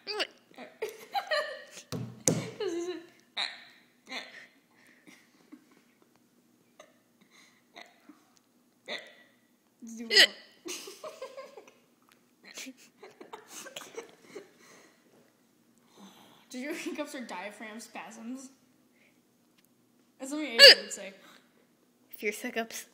Because he's Do your hiccups or diaphragm spasms? That's something Avery would say. Fierce hiccups.